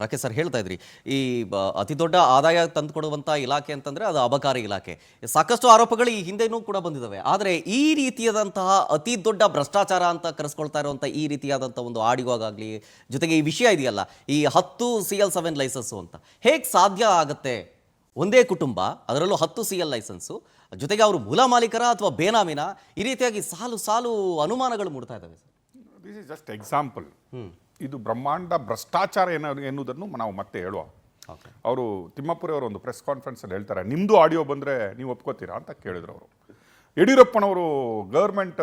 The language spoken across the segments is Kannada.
ರಾಕೇಶ್ ಸರ್ ಹೇಳ್ತಾ ಇದ್ರಿ ಈ ಅತಿ ದೊಡ್ಡ ಆದಾಯ ತಂದುಕೊಡುವಂಥ ಇಲಾಖೆ ಅಂತಂದರೆ ಅದು ಅಬಕಾರಿ ಇಲಾಖೆ. ಸಾಕಷ್ಟು ಆರೋಪಗಳು ಈ ಹಿಂದೆನೂ ಕೂಡ ಬಂದಿದ್ದಾವೆ. ಆದರೆ ಈ ರೀತಿಯಾದಂತಹ ಅತಿ ದೊಡ್ಡ ಭ್ರಷ್ಟಾಚಾರ ಅಂತ ಕರೆಸ್ಕೊಳ್ತಾ ಇರುವಂಥ ಈ ರೀತಿಯಾದಂಥ ಒಂದು ಆಡಿಯೋ ಆಗಲಿ, ಜೊತೆಗೆ ಈ ವಿಷಯ ಇದೆಯಲ್ಲ, ಈ 10 CL7 ಲೈಸೆನ್ಸು ಅಂತ ಹೇಗೆ ಸಾಧ್ಯ ಆಗುತ್ತೆ? ಒಂದೇ ಕುಟುಂಬ, ಅದರಲ್ಲೂ 10 CL ಲೈಸೆನ್ಸು, ಜೊತೆಗೆ ಅವರು ಮೂಲ ಮಾಲೀಕರ ಅಥವಾ ಬೇನಾಮಿನ? ಈ ರೀತಿಯಾಗಿ ಸಾಲು ಸಾಲು ಅನುಮಾನಗಳು ಮೂಡ್ತಾ ಇದ್ದಾವೆ sir. This is just example. ಇದು ಬ್ರಹ್ಮಾಂಡ ಭ್ರಷ್ಟಾಚಾರ ಎನ್ನುವುದನ್ನು ನಾವು ಮತ್ತೆ ಹೇಳುವ. ಅವರು ತಿಮ್ಮಾಪುರಿ ಅವರು ಒಂದು ಪ್ರೆಸ್ ಕಾನ್ಫರೆನ್ಸಲ್ಲಿ ಹೇಳ್ತಾರೆ, ನಿಮ್ಮದು ಆಡಿಯೋ ಬಂದರೆ ನೀವು ಒಪ್ಕೋತೀರಾ ಅಂತ ಕೇಳಿದ್ರು ಅವರು. ಯಡಿಯೂರಪ್ಪನವರು ಗೌರ್ಮೆಂಟ್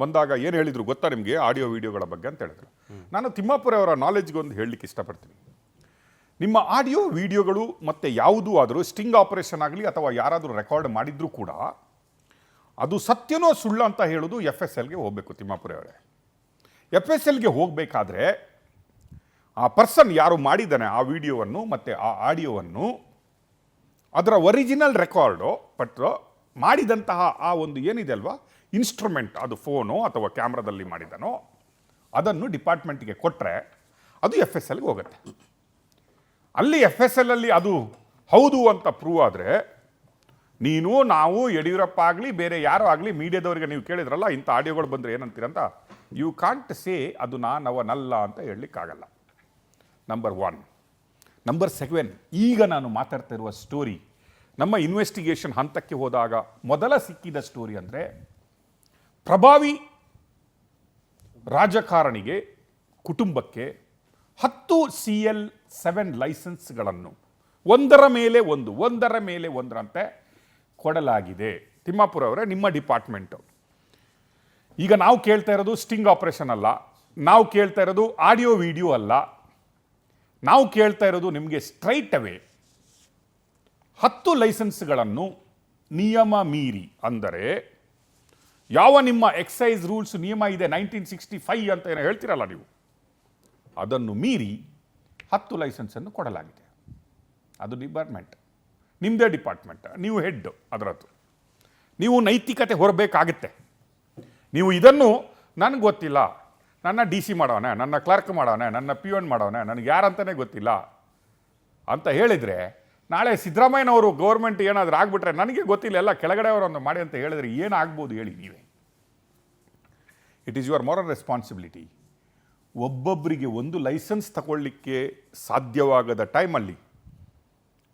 ಬಂದಾಗ ಏನು ಹೇಳಿದರು ಗೊತ್ತಾ ನಿಮಗೆ ಆಡಿಯೋ ವಿಡಿಯೋಗಳ ಬಗ್ಗೆ ಅಂತ ಹೇಳಿದ್ರು. ನಾನು ತಿಮ್ಮಾಪುರಿ ಅವರ ನಾಲೆಜ್ಗೆ ಒಂದು ಹೇಳಲಿಕ್ಕೆ ಇಷ್ಟಪಡ್ತೀನಿ. ನಿಮ್ಮ ಆಡಿಯೋ ವಿಡಿಯೋಗಳು ಮತ್ತು ಯಾವುದೂ ಆದರೂ ಸ್ಟಿಂಗ್ ಆಪರೇಷನ್ ಆಗಲಿ ಅಥವಾ ಯಾರಾದರೂ ರೆಕಾರ್ಡ್ ಮಾಡಿದರೂ ಕೂಡ ಅದು ಸತ್ಯನೋ ಸುಳ್ಳು ಅಂತ ಹೇಳೋದು FSLಗೆ ಹೋಗಬೇಕು. ತಿಮ್ಮಾಪುರಿ ಅವರೇ, FSLಗೆ ಹೋಗಬೇಕಾದ್ರೆ ಆ ಪರ್ಸನ್ ಯಾರು ಮಾಡಿದ್ದಾನೆ ಆ ವಿಡಿಯೋವನ್ನು ಮತ್ತು ಆ ಆಡಿಯೋವನ್ನು, ಅದರ ಒರಿಜಿನಲ್ ರೆಕಾರ್ಡು ಪಟ್ಟು ಮಾಡಿದಂತಹ ಆ ಒಂದು ಏನಿದೆ ಅಲ್ವಾ ಇನ್ಸ್ಟ್ರೂಮೆಂಟ್, ಅದು ಫೋನೋ ಅಥವಾ ಕ್ಯಾಮ್ರಾದಲ್ಲಿ ಮಾಡಿದನೋ ಅದನ್ನು ಡಿಪಾರ್ಟ್ಮೆಂಟ್ಗೆ ಕೊಟ್ಟರೆ ಅದು FSLಗೆ ಹೋಗುತ್ತೆ. ಅಲ್ಲಿ FSLಲ್ಲಿ ಅದು ಹೌದು ಅಂತ ಪ್ರೂವ್ ಆದರೆ ನೀನು, ನಾವು, ಯಡಿಯೂರಪ್ಪ ಆಗಲಿ ಬೇರೆ ಯಾರೋ ಆಗಲಿ ಮೀಡಿಯಾದವರಿಗೆ ನೀವು ಕೇಳಿದ್ರಲ್ಲ ಇಂಥ ಆಡಿಯೋಗಳು ಬಂದರೆ ಏನಂತೀರಂತ, ಯು ಕಾಂಟ್ ಸೇ ಅದು ನಾನವನಲ್ಲ ಅಂತ ಹೇಳಲಿಕ್ಕಾಗಲ್ಲ. ನಂಬರ್ 1. ನಂಬರ್ 2, ಈಗ ನಾನು ಮಾತಾಡ್ತಾ ಇರುವ ಸ್ಟೋರಿ ನಮ್ಮ ಇನ್ವೆಸ್ಟಿಗೇಷನ್ ಹಂತಕ್ಕೆ ಹೋದಾಗ ಮೊದಲ ಸಿಕ್ಕಿದ ಸ್ಟೋರಿ ಅಂದರೆ, ಪ್ರಭಾವಿ ರಾಜಕಾರಣಿಗೆ ಕುಟುಂಬಕ್ಕೆ 10 CL7 ಲೈಸೆನ್ಸ್ಗಳನ್ನು ಒಂದರ ಮೇಲೆ ಒಂದರಂತೆ ಕೊಡಲಾಗಿದೆ. ತಿಮ್ಮಾಪುರ ಅವರೇ, ನಿಮ್ಮ ಡಿಪಾರ್ಟ್ಮೆಂಟು ಈಗ ನಾವು ಕೇಳ್ತಾ ಇರೋದು ಸ್ಟಿಂಗ್ ಆಪರೇಷನ್ ಅಲ್ಲ, ನಾವು ಕೇಳ್ತಾ ಇರೋದು ಆಡಿಯೋ ವಿಡಿಯೋ ಅಲ್ಲ, ನಾವು ಕೇಳ್ತಾ ಇರೋದು ನಿಮಗೆ ಸ್ಟ್ರೈಟ್ ಅವೇ 10 ಲೈಸೆನ್ಸ್ಗಳನ್ನು ನಿಯಮ ಮೀರಿ, ಅಂದರೆ ಯಾವ ನಿಮ್ಮ ಎಕ್ಸೈಸ್ ರೂಲ್ಸ್ ನಿಯಮ ಇದೆ 1965 ಅಂತ ಏನೋ ಹೇಳ್ತೀರಲ್ಲ ನೀವು, ಅದನ್ನು ಮೀರಿ 10 ಲೈಸೆನ್ಸನ್ನು ಕೊಡಲಾಗಿದೆ. ಅದು ಡಿಪಾರ್ಟ್ಮೆಂಟ್, ನಿಮ್ಮದೇ ಡಿಪಾರ್ಟ್ಮೆಂಟ್, ನೀವು ಹೆಡ್ ಅದರದ್ದು, ನೀವು ನೈತಿಕತೆ ಹೊರಬೇಕಾಗುತ್ತೆ. ನೀವು ಇದನ್ನು ನನಗೆ ಗೊತ್ತಿಲ್ಲ, ನನ್ನ DC ಮಾಡೋನೆ, ನನ್ನ ಕ್ಲರ್ಕ್ ಮಾಡೋನೆ, ನನ್ನ PN ಮಾಡೋನೆ, ನನಗೆ ಯಾರಂತಲೇ ಗೊತ್ತಿಲ್ಲ ಅಂತ ಹೇಳಿದರೆ, ನಾಳೆ ಸಿದ್ದರಾಮಯ್ಯನವರು ಗೌರ್ಮೆಂಟ್ ಏನಾದರೂ ಆಗಿಬಿಟ್ರೆ ನನಗೆ ಗೊತ್ತಿಲ್ಲ ಎಲ್ಲ ಕೆಳಗಡೆಯವರನ್ನು ಮಾಡಿ ಅಂತ ಹೇಳಿದ್ರೆ ಏನಾಗ್ಬೋದು ಹೇಳಿ ನೀವೇ. It is your moral responsibility. ಒಬ್ಬೊಬ್ಬರಿಗೆ ಒಂದು ಲೈಸೆನ್ಸ್ ತಗೊಳ್ಳಿಕ್ಕೆ ಸಾಧ್ಯವಾಗದ ಟೈಮಲ್ಲಿ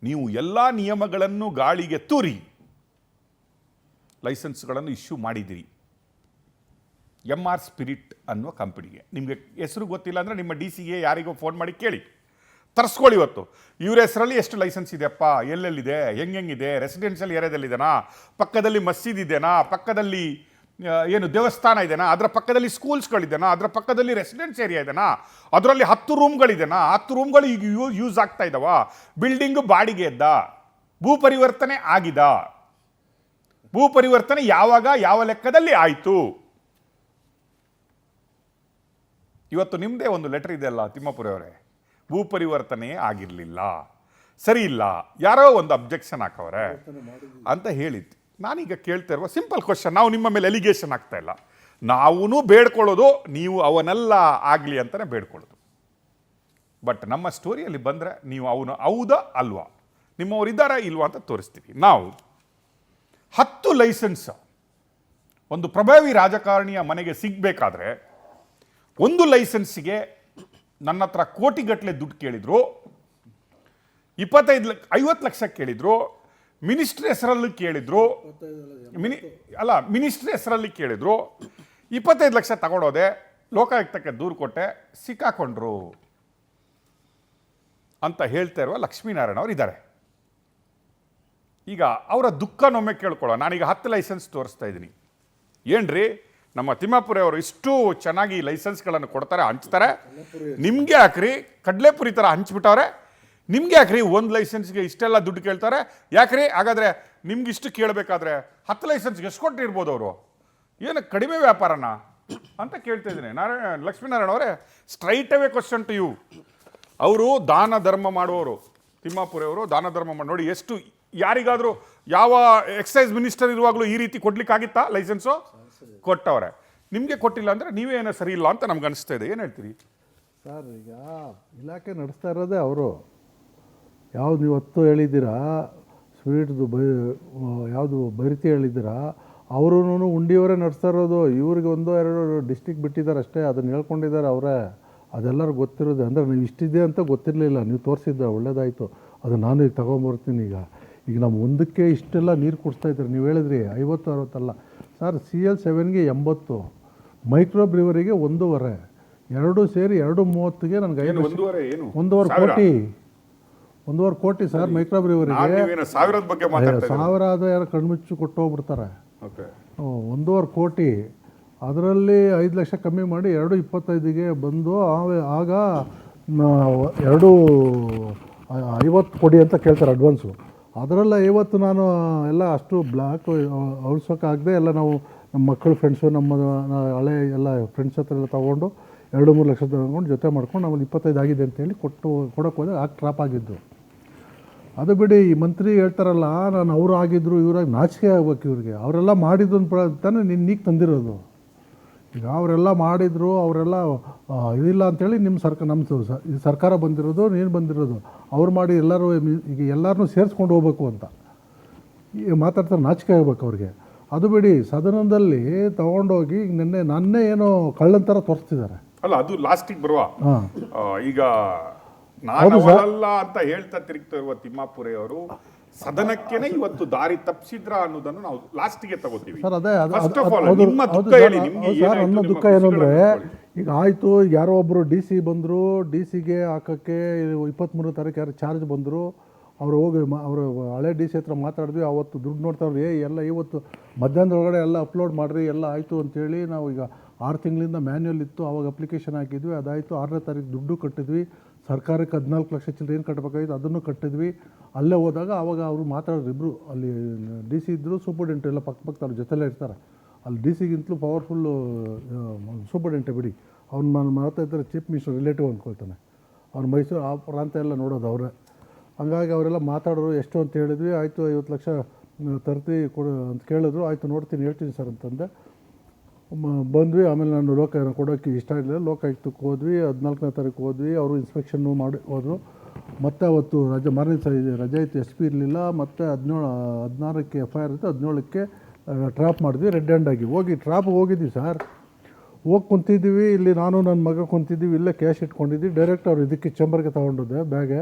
ನೀವು ಎಲ್ಲ ನಿಯಮಗಳನ್ನು ಗಾಳಿಗೆ ತೂರಿ ಲೈಸೆನ್ಸ್ಗಳನ್ನು ಇಶ್ಯೂ ಮಾಡಿದಿರಿ. MR ಸ್ಪಿರಿಟ್ ಅನ್ನುವ ಕಂಪನಿಗೆ. ನಿಮಗೆ ಹೆಸರು ಗೊತ್ತಿಲ್ಲ ಅಂದರೆ ನಿಮ್ಮ DCಗೆ ಯಾರಿಗೋ ಫೋನ್ ಮಾಡಿ ಕೇಳಿ, ತರಿಸ್ಕೊಳ್ಳಿ. ಇವತ್ತು ಇವ್ರ ಹೆಸರಲ್ಲಿ ಎಷ್ಟು ಲೈಸೆನ್ಸ್ ಇದೆಯಪ್ಪ, ಎಲ್ಲೆಲ್ಲಿದೆ, ಹೆಂಗಿದೆ, ರೆಸಿಡೆನ್ಷಿಯಲ್ ಏರಿಯಾದಲ್ಲಿದೆನಾ, ಪಕ್ಕದಲ್ಲಿ ಮಸೀದ್ ಇದೆನಾ, ಪಕ್ಕದಲ್ಲಿ ಏನು ದೇವಸ್ಥಾನ ಇದೆನಾ, ಅದರ ಪಕ್ಕದಲ್ಲಿ ಸ್ಕೂಲ್ಸ್ಗಳಿದೆನಾ, ಅದರ ಪಕ್ಕದಲ್ಲಿ ರೆಸಿಡೆನ್ಸ್ ಏರಿಯಾ ಇದೆನಾ, ಅದರಲ್ಲಿ 10 ರೂಮ್ಗಳಿದೆನಾ, 10 ರೂಮ್ಗಳು ಈಗ ಯೂಸ್ ಆಗ್ತಾ ಇದ್ದಾವ, ಬಿಲ್ಡಿಂಗು ಬಾಡಿಗೆ ಇದ್ದ, ಭೂ ಪರಿವರ್ತನೆ ಆಗಿದ, ಭೂ ಪರಿವರ್ತನೆ ಯಾವಾಗ ಯಾವ ಲೆಕ್ಕದಲ್ಲಿ ಆಯಿತು. ಇವತ್ತು ನಿಮ್ಮದೇ ಒಂದು ಲೆಟರ್ ಇದೆಯಲ್ಲ ತಿಮ್ಮಾಪುರಿ ಅವರೇ, ಭೂ ಪರಿವರ್ತನೆ ಆಗಿರಲಿಲ್ಲ, ಸರಿ ಇಲ್ಲ, ಯಾರೋ ಒಂದು ಅಬ್ಜೆಕ್ಷನ್ ಹಾಕವ್ರೆ ಅಂತ ಹೇಳಿದ್ದು. ನಾನೀಗ ಕೇಳ್ತಾ ಇರುವ ಸಿಂಪಲ್ ಕ್ವಶನ್, ನಾವು ನಿಮ್ಮ ಮೇಲೆ ಎಲಿಗೇಷನ್ ಆಗ್ತಾ ಇಲ್ಲ, ನಾವೂ ಬೇಡ್ಕೊಳ್ಳೋದು ನೀವು ಅವನೆಲ್ಲ ಆಗಲಿ ಅಂತಲೇ ಬೇಡ್ಕೊಳ್ಳೋದು. ಬಟ್ ನಮ್ಮ ಸ್ಟೋರಿಯಲ್ಲಿ ಬಂದರೆ ನೀವು ಅವನು ಹೌದಾ ಅಲ್ವಾ, ನಿಮ್ಮವರಿದ್ದಾರಾ ಇಲ್ವಾ ಅಂತ ತೋರಿಸ್ತೀವಿ. ನಾವು 10 ಲೈಸೆನ್ಸ್ ಒಂದು ಪ್ರಭಾವಿ ರಾಜಕಾರಣಿಯ ಮನೆಗೆ ಸಿಗಬೇಕಾದ್ರೆ, ಒಂದು ಲೈಸೆನ್ಸಿಗೆ ನನ್ನ ಹತ್ರ ಕೋಟಿಗಟ್ಟಲೆ ದುಡ್ಡು ಕೇಳಿದ್ರು, 50 ಲಕ್ಷ ಕೇಳಿದ್ರು, ಮಿನಿಸ್ಟ್ರಿ ಹೆಸರಲ್ಲಿ ಕೇಳಿದ್ರು, ಮಿನಿಸ್ಟ್ರಿ ಹೆಸರಲ್ಲಿ ಕೇಳಿದ್ರು, 25 ಲಕ್ಷ ತಗೊಳೋದೆ, ಲೋಕಾಯುಕ್ತಕ್ಕೆ ದೂರು ಕೊಟ್ಟೆ, ಸಿಕ್ಕಾಕೊಂಡ್ರು ಅಂತ ಹೇಳ್ತಾ ಇರುವ ಲಕ್ಷ್ಮೀನಾರಾಯಣ ಅವರು ಇದ್ದಾರೆ. ಈಗ ಅವರ ದುಃಖನೊಮ್ಮೆ ಕೇಳ್ಕೊಳ್ಳೋ. ನಾನೀಗ 10 ಲೈಸೆನ್ಸ್ ತೋರಿಸ್ತಾ ಇದ್ದೀನಿ. ಏನ್ರಿ ನಮ್ಮ ತಿಮ್ಮಾಪುರಿ ಅವರು ಇಷ್ಟು ಚೆನ್ನಾಗಿ ಲೈಸೆನ್ಸ್ಗಳನ್ನು ಕೊಡ್ತಾರೆ, ಹಂಚ್ತಾರೆ, ನಿಮಗೆ ಹಾಕ್ರಿ ಕಡಲೆಪುರಿ ಥರ ಹಂಚ್ಬಿಟ್ಟವ್ರೆ, ನಿಮಗೆ ಯಾಕ್ರಿ ಒಂದು ಲೈಸೆನ್ಸ್ಗೆ ಇಷ್ಟೆಲ್ಲ ದುಡ್ಡು ಕೇಳ್ತಾರೆ, ಯಾಕ್ರಿ ಹಾಗಾದರೆ ನಿಮ್ಗೆ ಇಷ್ಟು ಕೇಳಬೇಕಾದ್ರೆ 10 ಲೈಸೆನ್ಸ್ಗೆ ಎಷ್ಟು ಕೊಟ್ಟಿರ್ಬೋದು ಅವರು, ಏನು ಕಡಿಮೆ ವ್ಯಾಪಾರನ ಅಂತ ಕೇಳ್ತಾ ಇದ್ದೀನಿ. ಲಕ್ಷ್ಮೀನಾರಾಯಣ ಅವರೇ, straight away question to you. ಅವರು ದಾನ ಧರ್ಮ ಮಾಡುವವರು, ತಿಮ್ಮಾಪುರಿ ಅವರು ದಾನ ಧರ್ಮ ಮಾಡಿ ನೋಡಿ, ಎಷ್ಟು ಯಾರಿಗಾದರೂ ಯಾವ ಎಕ್ಸೈಸ್ ಮಿನಿಸ್ಟರ್ ಇರುವಾಗಲೂ ಈ ರೀತಿ ಕೊಡ್ಲಿಕ್ಕಾಗಿತ್ತಾ ಲೈಸೆನ್ಸು? ಕೊಟ್ಟವ್ರೆ. ನಿಮಗೆ ಕೊಟ್ಟಿಲ್ಲ ಅಂದರೆ ನೀವೇ ಏನೋ ಸರಿ ಇಲ್ಲ ಅಂತ ನಮ್ಗೆ ಅನಿಸ್ತಾ ಇದೆ. ಏನು ಹೇಳ್ತೀರಿ? ಸರ್ ಈಗ ಇಲಾಖೆ ನಡೆಸ್ತಾ ಇರೋದೇ ಅವರು. ಯಾವ್ದು ನೀವು ಹೊತ್ತು ಹೇಳಿದ್ದೀರಾ ಸ್ವೀಟ್ದು ಯಾವುದು ಬರಿತಿ ಹೇಳಿದ್ದೀರಾ, ಅವರು ಉಂಡಿಯವರೇ ನಡೆಸ್ತಾ ಇರೋದು. ಇವ್ರಿಗೆ 1-2 ಡಿಸ್ಟಿಕ್ ಬಿಟ್ಟಿದ್ದಾರೆ ಅಷ್ಟೇ, ಅದನ್ನು ಹೇಳ್ಕೊಂಡಿದ್ದಾರೆ ಅವರೇ. ಅದೆಲ್ಲರೂ ಗೊತ್ತಿರೋದು. ಅಂದರೆ ನೀವು ಇಷ್ಟಿದೆ ಅಂತ ಗೊತ್ತಿರಲಿಲ್ಲ, ನೀವು ತೋರಿಸಿದ್ದ ಒಳ್ಳೇದಾಯಿತು. ಅದು ನಾನು ಈಗ ತೊಗೊಂಬರ್ತೀನಿ. ಈಗ ನಮ್ಮ ಒಂದಕ್ಕೆ ಇಷ್ಟೆಲ್ಲ ನೀರು ಕುಡಿಸ್ತಾಯಿದ್ದಾರೆ. ನೀವು ಹೇಳಿದ್ರಿ 50-60 ಅಲ್ಲ ಸರ್, CL7ಗೆ 80, ಮೈಕ್ರೋ ಬ್ರಿವರಿಗೆ 1.5, ಎರಡೂ ಸೇರಿ 2.30ಗೆ ನನಗೆ 1.5 ಕೋಟಿ ಸರ್ ಮೈಕ್ರೋ ಬ್ರಿವರಿಗೆ. ಸಾವಿರ ಆದ ಯಾರು ಕಣ್ಮುಚ್ಚು ಕೊಟ್ಟು ಹೋಗ್ಬಿಡ್ತಾರೆ. 1.5 ಕೋಟಿ, ಅದರಲ್ಲಿ 5 ಲಕ್ಷ ಕಮ್ಮಿ ಮಾಡಿ 2.25ಗೆ ಬಂದು ಆಗ 2.50 ಕೊಡಿ ಅಂತ ಕೇಳ್ತಾರೆ ಅಡ್ವಾನ್ಸು. ಅದರಲ್ಲ 50 ನಾನು ಎಲ್ಲ ಅಷ್ಟು ಬ್ಲಾಕ್ ಉಳ್ಸೋಕ್ಕಾಗದೆ ಎಲ್ಲ ನಾವು ನಮ್ಮ ಮಕ್ಕಳು ಫ್ರೆಂಡ್ಸು ನಮ್ಮ ಹಳೆ ಎಲ್ಲ ಫ್ರೆಂಡ್ಸ್ ಹತ್ರ ಎಲ್ಲ ತೊಗೊಂಡು 2-3 ಲಕ್ಷ ತಗೊಂಡು ಜೊತೆ ಮಾಡ್ಕೊಂಡು ಆಮೇಲೆ 25 ಆಗಿದೆ ಅಂತೇಳಿ ಕೊಡೋಕ್ಕೆ ಹೋದರೆ ಆಗ ಟ್ರಾಪ್ ಆಗಿದ್ದು. ಅದು ಬಿಡಿ, ಈ ಮಂತ್ರಿ ಹೇಳ್ತಾರಲ್ಲ ನಾನು ಅವರು ಆಗಿದ್ದರು ಇವರಾಗಿ ನಾಚಿಕೆ ಆಗ್ಬೇಕು ಇವ್ರಿಗೆ. ಅವರೆಲ್ಲ ಮಾಡಿದ್ದು ತಾನೇ ನೀಗ ತಂದಿರೋದು. ಈಗ ಅವರೆಲ್ಲ ಮಾಡಿದರು, ಅವರೆಲ್ಲ ಇದಿಲ್ಲ ಅಂಥೇಳಿ ನಮ್ಮ ಸರ್ಕಾರ ಬಂದಿರೋದು, ನೀನು ಬಂದಿರೋದು. ಅವ್ರು ಮಾಡಿ ಎಲ್ಲರೂ ಈಗ ಎಲ್ಲರನ್ನೂ ಸೇರಿಸ್ಕೊಂಡು ಹೋಗ್ಬೇಕು ಅಂತ ಈಗ ಮಾತಾಡ್ತಾರೆ. ನಾಚಿಕೆ ಆಗ್ಬೇಕು ಅವ್ರಿಗೆ. ಅದು ಬಿಡಿ, ಸದನದಲ್ಲಿ ತೊಗೊಂಡೋಗಿ ನನ್ನೇ ಏನೋ ಕಳ್ಳನ ಥರ ತೋರಿಸ್ತಿದ್ದಾರೆ. ಅಲ್ಲ, ಅದು ಲಾಸ್ಟಿಗೆ ಬರುವ. ಈಗ ನಾನಲ್ಲ ಅಂತ ಹೇಳ್ತಾ ತಿರುಗ್ತಾ ಇರುವ ತಿಮ್ಮಾಪುರೆ ಅವರು ಸದನಕ್ಕೇನೆ ಇವತ್ತು ದಾರಿ ತಪ್ಪಿಸಿದ್ರ ಅನ್ನೋದನ್ನು ನಾವು ಲಾಸ್ಟಿಗೆ ತಗೋತೀವಿ. ಸರ್ ಅದೇ ನಿಮ್ಮ ದುಃಖ ಹೇಳಿ. ಸರ್ ನನ್ನ ದುಃಖ ಏನು ಅಂದರೆ, ಈಗ ಆಯಿತು, ಯಾರೋ ಒಬ್ಬರು DC ಬಂದರು, DCಗೆ ಹಾಕೋಕ್ಕೆ 23ನೇ ತಾರೀಕು ಯಾರು ಚಾರ್ಜ್ ಬಂದರು. ಅವ್ರು ಹೋಗಿ ಅವರು ಹಳೆ DC ಹತ್ರ ಮಾತಾಡಿದ್ವಿ. ಅವತ್ತು ದುಡ್ಡು ನೋಡ್ತಾವ್ರಿ, ಎಲ್ಲ ಇವತ್ತು ಮಧ್ಯಾಹ್ನದೊಳಗಡೆ ಎಲ್ಲ ಅಪ್ಲೋಡ್ ಮಾಡಿರಿ ಎಲ್ಲ ಆಯಿತು ಅಂತೇಳಿ. ನಾವು ಈಗ 6 ತಿಂಗಳಿಂದ ಮ್ಯಾನ್ಯುವಲ್ ಇತ್ತು, ಆವಾಗ ಅಪ್ಲಿಕೇಶನ್ ಹಾಕಿದ್ವಿ. ಅದಾಯಿತು. 6ನೇ ತಾರೀಕು ದುಡ್ಡು ಕಟ್ಟಿದ್ವಿ. ಸರ್ಕಾರಕ್ಕೆ 14 ಲಕ್ಷ ಚಿಲ್ಲರೆ ಏನು ಕಟ್ಟಬೇಕಾಗಿತ್ತು ಅದನ್ನು ಕಟ್ಟಿದ್ವಿ. ಅಲ್ಲೇ ಹೋದಾಗ ಆವಾಗ ಅವರು ಮಾತಾಡಿದ್ರು ಇಬ್ಬರು, ಅಲ್ಲಿ DC ಇದ್ದರು, ಸೂಪರ್ಡೆಂಟ್ ಎಲ್ಲ ಪಕ್ಕ ಅವ್ರ ಜೊತೆಲೇ ಇರ್ತಾರೆ. ಅಲ್ಲಿ DCಗಿಂತಲೂ ಪವರ್ಫುಲ್ಲು ಸೂಪರ್ಡೆಂಟೇ ಬಿಡಿ. ಅವ್ನು ಮಾತಾಡ್ತಾರೆ ಚೀಫ್ ಮಿನಿಸ್ಟರ್ ರಿಲೇಟಿವ್ ಅಂದ್ಕೊಳ್ತಾನೆ. ಅವ್ನು ಮೈಸೂರು ಆ ಪ್ರಾಂತ ಎಲ್ಲ ನೋಡೋದು ಅವರೇ. ಹಂಗಾಗಿ ಅವರೆಲ್ಲ ಮಾತಾಡೋರು. ಎಷ್ಟು ಅಂತ ಹೇಳಿದ್ವಿ. ಆಯಿತು 50 ಲಕ್ಷ ತರ್ತಿ ಕೊಡು ಅಂತ ಕೇಳಿದ್ರು. ಆಯಿತು ನೋಡ್ತೀನಿ ಹೇಳ್ತೀನಿ ಸರ್ ಅಂತಂದೆ. ಬಂದ್ವಿ. ಆಮೇಲೆ ನಾನು ಕೊಡೋಕ್ಕೆ ಇಷ್ಟ ಆಗಲಿಲ್ಲ. ಲೋಕಾಯುಕ್ತಕ್ಕೆ ಹೋದ್ವಿ. 14ನೇ ತಾರೀಕು ಹೋದ್ವಿ. ಅವರು ಇನ್ಸ್ಪೆಕ್ಷನ್ನು ಮಾಡಿ ಹೋದರು. ಮತ್ತು ಅವತ್ತು ಮಾರನೇ ರಜೆ ಇತ್ತು, SP ಇರಲಿಲ್ಲ. ಮತ್ತು 16ಕ್ಕೆ FIR ಇತ್ತು, 17ಕ್ಕೆ ಟ್ರಾಪ್ ಮಾಡಿದ್ವಿ. ರೆಡ್ ಹ್ಯಾಂಡಾಗಿ ಹೋಗಿದ್ವಿ ಸರ್. ಹೋಗಿ ಕುಂತಿದ್ದೀವಿ. ಇಲ್ಲಿ ನಾನು ನನ್ನ ಮಗ ಕುಂತಿದ್ದೀವಿ. ಇಲ್ಲೇ ಕ್ಯಾಶ್ ಇಟ್ಕೊಂಡಿದ್ವಿ. ಡೈರೆಕ್ಟ್ ಅವ್ರು ಇದಕ್ಕೆ ಚೇಂಬರ್ಗೆ ತೊಗೊಂಡಿದ್ದೆ ಬ್ಯಾಗೆ.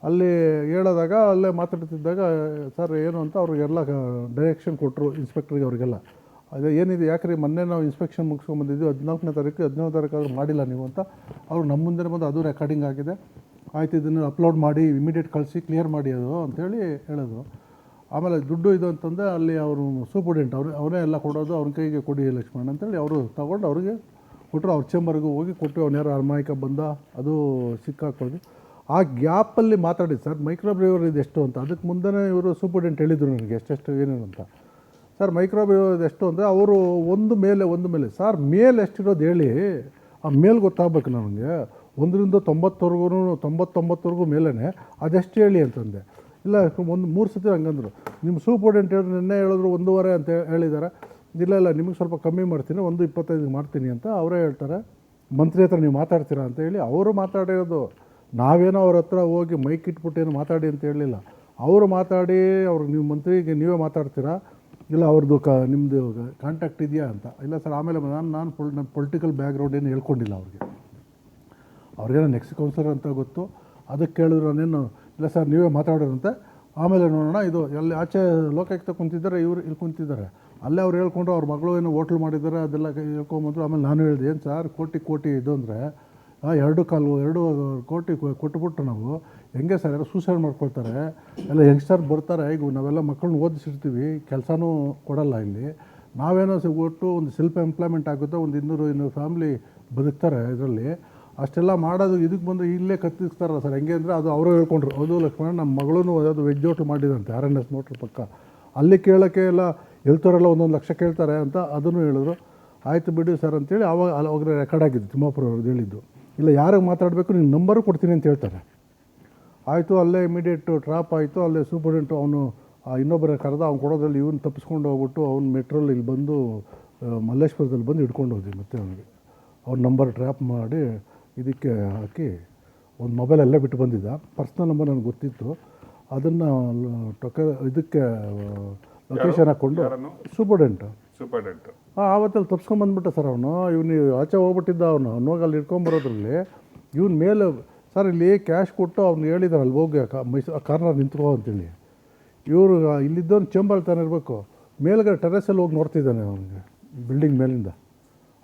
ಅಲ್ಲಿ ಹೇಳೋದಾಗ ಅಲ್ಲೇ ಮಾತಾಡ್ತಿದ್ದಾಗ ಸರ್ ಏನು ಅಂತ ಅವ್ರಿಗೆಲ್ಲ ಡೈರೆಕ್ಷನ್ ಕೊಟ್ಟರು ಇನ್ಸ್ಪೆಕ್ಟ್ರಿಗೆ. ಅವ್ರಿಗೆಲ್ಲ ಅದೇ ಏನಿದೆ ಯಾಕ್ರಿ ಮೊನ್ನೆ ನಾವು ಇನ್ಸ್ಪೆಕ್ಷನ್ ಮುಗಿಸ್ಕೊಂಡ್ಬಂದಿದ್ವಿ 14ನೇ ತಾರೀಕು 17ನೇ ತಾರೀಕು ಮಾಡಿಲ್ಲ ನೀವು ಅಂತ. ಅವರು ನಮ್ಮ ಮುಂದೆ ಬಂದು ಅದು ರೆಕಾರ್ಡಿಂಗ್ ಆಗಿದೆ, ಆಯಿತು ಇದನ್ನು ಅಪ್ಲೋಡ್ ಮಾಡಿ ಇಮಿಡಿಯೇಟ್ ಕಳಿಸಿ ಕ್ಲಿಯರ್ ಮಾಡಿ ಅದು ಅಂಥೇಳಿ ಹೇಳಿದ್ರು. ಆಮೇಲೆ ದುಡ್ಡು ಇದು ಅಂತಂದರೆ ಅಲ್ಲಿ ಅವರು ಸೂಪರ್ಡೆಂಟ್ ಅವರೇ ಎಲ್ಲ ಕೊಡೋದು. ಅವ್ರ ಕೈಗೆ ಕೊಡಿ ಲಕ್ಷ್ಮಣ್ ಅಂತೇಳಿ ಅವರು ತೊಗೊಂಡು ಅವ್ರಿಗೆ ಕೊಟ್ಟರು. ಅವ್ರ ಚೇಂಬರ್ಗೆ ಹೋಗಿ ಕೊಟ್ಟು ಅವ್ನು ಅಮಾಯಕ ಬಂದ ಅದು ಸಿಕ್ಕಾಕೊಳ್ಳೋದು. ಆ ಗ್ಯಾಪಲ್ಲಿ ಮಾತಾಡಿದ್ದು ಸರ್ ಮೈಕ್ರೋ ಬ್ರಿವರ್ ಇದು ಎಷ್ಟು ಅಂತ. ಅದಕ್ಕೆ ಮುಂದೆ ಇವರು ಸೂಪರ್ಡೆಂಟ್ ಹೇಳಿದರು ನನಗೆ ಎಷ್ಟೆಷ್ಟು ಏನೇನು ಅಂತ. ಸರ್ ಮೈಕ್ರೋ ಬ್ರಿವರ್ ಎಷ್ಟು ಅಂದರೆ ಅವರು ಒಂದು ಮೇಲೆ ಸರ್ ಮೇಲೆ ಎಷ್ಟಿರೋದು ಹೇಳಿ, ಆ ಮೇಲೆ ಗೊತ್ತಾಗಬೇಕು ನನಗೆ. 1ರಿಂದ 90ವರೆಗೂ ಮೇಲೇ ಅದೆಷ್ಟು ಹೇಳಿ ಅಂತಂದೆ. ಇಲ್ಲ 3 ಸತಿ ಹಂಗಂದರು. ನಿಮ್ಮ ಸೂಪರ್ಡೆಂಟ್ ಹೇಳಿದ್ರು ನಿನ್ನೆ ಹೇಳಿದ್ರು 1.5 ಅಂತ ಹೇಳಿದ್ದಾರೆ. ಇಲ್ಲ ನಿಮಗೆ ಸ್ವಲ್ಪ ಕಮ್ಮಿ ಮಾಡ್ತೀನಿ 1.25 ಮಾಡ್ತೀನಿ ಅಂತ ಅವರೇ ಹೇಳ್ತಾರೆ. ಮಂತ್ರಿ ಹತ್ರ ನೀವು ಮಾತಾಡ್ತೀರಾ ಅಂತ ಹೇಳಿ ಅವರು ಮಾತಾಡಿರೋದು. ನಾವೇನೋ ಅವ್ರ ಹತ್ರ ಹೋಗಿ ಮೈಕ್ ಇಟ್ಬಿಟ್ಟು ಏನು ಮಾತಾಡಿ ಅಂತ ಹೇಳಲಿಲ್ಲ. ಅವರು ಮಾತಾಡಿ ಅವ್ರು ನೀವು ಮಂತ್ರಿಗೆ ನೀವೇ ಮಾತಾಡ್ತೀರಾ, ಇಲ್ಲ ಅವ್ರದ್ದು ನಿಮ್ಮದು ಕಾಂಟ್ಯಾಕ್ಟ್ ಇದೆಯಾ ಅಂತ. ಇಲ್ಲ ಸರ್ ಆಮೇಲೆ ನಾನು ಪೊಲಿಟಿಕಲ್ ಬ್ಯಾಕ್ಗ್ರೌಂಡ್ ಏನು ಹೇಳ್ಕೊಂಡಿಲ್ಲ ಅವ್ರಿಗೇನೋ ನೆಕ್ಸ್ಟ್ ಕೌನ್ಸಿಲರ್ ಅಂತ ಗೊತ್ತು. ಅದಕ್ಕೆ ಕೇಳಿದ್ರು ನಾನೇನು ಇಲ್ಲ ಸರ್ ನೀವೇ ಮಾತಾಡೋರಂತೆ. ಆಮೇಲೆ ನೋಡೋಣ ಇದು ಎಲ್ಲಿ ಆಚೆ ಲೋಕಾಯುಕ್ತ ಕುಂತಿದ್ದಾರೆ, ಇವರು ಇಲ್ಲಿ ಕುಂತಿದ್ದಾರೆ. ಅಲ್ಲೇ ಅವ್ರು ಹೇಳ್ಕೊಂಡ್ರು ಅವ್ರ ಮಗಳು ಏನೋ ಹೋಟ್ಲು ಮಾಡಿದ್ದಾರೆ ಅದೆಲ್ಲ ಹೇಳ್ಕೊಂಬಂದ್ರು. ಆಮೇಲೆ ನಾನು ಹೇಳಿದೆ ಏನು ಸರ್ ಕೋಟಿ ಇದು ಅಂದರೆ 2 ಕೋಟಿ ಕೊಟ್ಬಿಟ್ಟು ನಾವು ಹೆಂಗೆ ಸರ್ ಎಲ್ಲ ಸೂಸೈಡ್ ಮಾಡ್ಕೊಳ್ತಾರೆ, ಎಲ್ಲ ಯಂಗ್ಸ್ಟರ್ ಬರ್ತಾರೆ. ಈಗ ನಾವೆಲ್ಲ ಮಕ್ಕಳನ್ನ ಓದಿಸಿರ್ತೀವಿ, ಕೆಲಸನೂ ಕೊಡಲ್ಲ ಇಲ್ಲಿ. ನಾವೇನೋ ಒಟ್ಟು ಒಂದು ಸೆಲ್ಫ್ ಎಂಪ್ಲಾಯ್ಮೆಂಟ್ ಆಗುತ್ತೆ, ಒಂದು 200 ಫ್ಯಾಮ್ಲಿ ಬದುಕ್ತಾರೆ ಇದರಲ್ಲಿ. ಅಷ್ಟೆಲ್ಲ ಮಾಡೋದು ಇದಕ್ಕೆ ಬಂದು ಇಲ್ಲೇ ಕತ್ತಿಸ್ತಾರಲ್ಲ ಸರ್. ಹೆಂಗೆ ಅಂದರೆ ಅದು ಅವರು ಹೇಳ್ಕೊಂಡ್ರು. ಹೌದು ಲಕ್ಷ್ಮಣ ನಮ್ಮ ಮಗಳೂ ಅದು ವೆಜ್ ಹೋಟ್ಲು ಮಾಡಿದಂತೆ RNS ಮೋಟ್ರ್ ಪಕ್ಕ. ಅಲ್ಲಿ ಕೇಳೋಕ್ಕೆ ಎಲ್ಲ ಹೇಳ್ತಾರಲ್ಲ 1 ಲಕ್ಷ ಕೇಳ್ತಾರೆ ಅಂತ ಅದನ್ನು ಹೇಳಿದ್ರು. ಆಯಿತು ಬಿಡಿ ಸರ್ ಅಂತೇಳಿ ಆವಾಗ ಅವ್ರಿಗೆ ರೆಕಾರ್ಡ್ ಆಗಿದ್ದು ತಿಮ್ಮಾಪುರ ಅವ್ರದ್ದು ಹೇಳಿದ್ದು. ಇಲ್ಲ ಯಾರಿಗೆ ಮಾತಾಡಬೇಕು ನಿಮ್ಮ ನಂಬರು ಕೊಡ್ತೀನಿ ಅಂತ ಹೇಳ್ತಾರೆ. ಆಯಿತು ಅಲ್ಲೇ ಇಮಿಡಿಯೇಟ್ ಟ್ರಾಪ್ ಆಯಿತು. ಅಲ್ಲೇ ಸೂಪರ್ಡೆಂಟು ಅವನು ಇನ್ನೊಬ್ಬರ ಕರೆದ ಅವ್ನು ಕೊಡೋದ್ರಲ್ಲಿ ಇವನು ತಪ್ಪಿಸ್ಕೊಂಡು ಹೋಗ್ಬಿಟ್ಟು ಅವ್ನು ಮೆಟ್ರೋಲ್ ಇಲ್ಲಿ ಬಂದು ಮಲ್ಲೇಶ್ವರದಲ್ಲಿ ಬಂದು ಹಿಡ್ಕೊಂಡು ಹೋದ್ವಿ. ಮತ್ತೆ ಅವನಿಗೆ ಅವ್ರ ನಂಬರ್ ಟ್ರ್ಯಾಪ್ ಮಾಡಿ ಇದಕ್ಕೆ ಹಾಕಿ ಒಂದು ಮೊಬೈಲೆಲ್ಲ ಬಿಟ್ಟು ಬಂದಿದ್ದ. ಪರ್ಸ್ನಲ್ ನಂಬರ್ ನನಗೆ ಗೊತ್ತಿತ್ತು, ಅದನ್ನು ಇದಕ್ಕೆ ಲೊಕೇಶನ್ ಹಾಕ್ಕೊಂಡು ಸೂಪರ್ಡೆಂಟ್ ಆವತ್ತಲ್ಲಿ ತಪ್ಸ್ಕೊಂಬಂದ್ಬಿಟ್ಟ ಸರ್. ಅವನು ಇವನು ಆಚೆ ಹೋಗ್ಬಿಟ್ಟಿದ್ದ, ಅವನು ಹೋಗಿ ಅಲ್ಲಿ ಇಟ್ಕೊಂಬರೋದ್ರಲ್ಲಿ ಇವನು ಮೇಲೆ ಸರ್ ಇಲ್ಲಿ ಕ್ಯಾಶ್ ಕೊಟ್ಟು ಅವ್ನು ಹೇಳಿದಾರೆ ಅಲ್ಲಿ ಹೋಗಿ ಕಾರ್ನರ್ ನಿಂತ್ಕೋ ಅಂತೇಳಿ. ಇವರು ಇಲ್ಲಿದ್ದವನು ಚೇಂಬರ್ ತಾನೇ ಇರಬೇಕು, ಮೇಲ್ಗಡೆ ಟೆರೆಸಲ್ಲಿ ಹೋಗಿ ನೋಡ್ತಿದ್ದಾನೆ ಅವನಿಗೆ ಬಿಲ್ಡಿಂಗ್ ಮೇಲಿಂದ.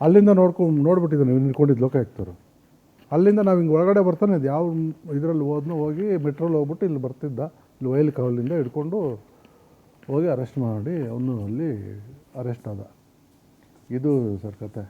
ಅಲ್ಲಿಂದ ನೋಡ್ಬಿಟ್ಟಿದ್ದಾನೆ ಇವ್ನು ನಿಂತ್ಕೊಂಡಿದ್ದು ಲೋಕಾಯುಕ್ತರು. ಅಲ್ಲಿಂದ ನಾವು ಹಿಂಗೆ ಒಳಗಡೆ ಬರ್ತಾನೆ, ಅದು ಯಾವ ಇದರಲ್ಲಿ ಹೋಗಿ ಮೆಟ್ರೋಲ್ಲಿ ಹೋಗ್ಬಿಟ್ಟು ಇಲ್ಲಿ ಬರ್ತಿದ್ದ. ಇಲ್ಲಿ ವೈಲ್ ಕಾವಲಿಂದ ಹಿಡ್ಕೊಂಡು ಹೋಗಿ ಅರೆಸ್ಟ್ ಮಾಡಿ ಅವನು ಅಲ್ಲಿ ಅರೆಸ್ಟ್ ಆದ. ಇದು ಸರ್ ಕತೆ.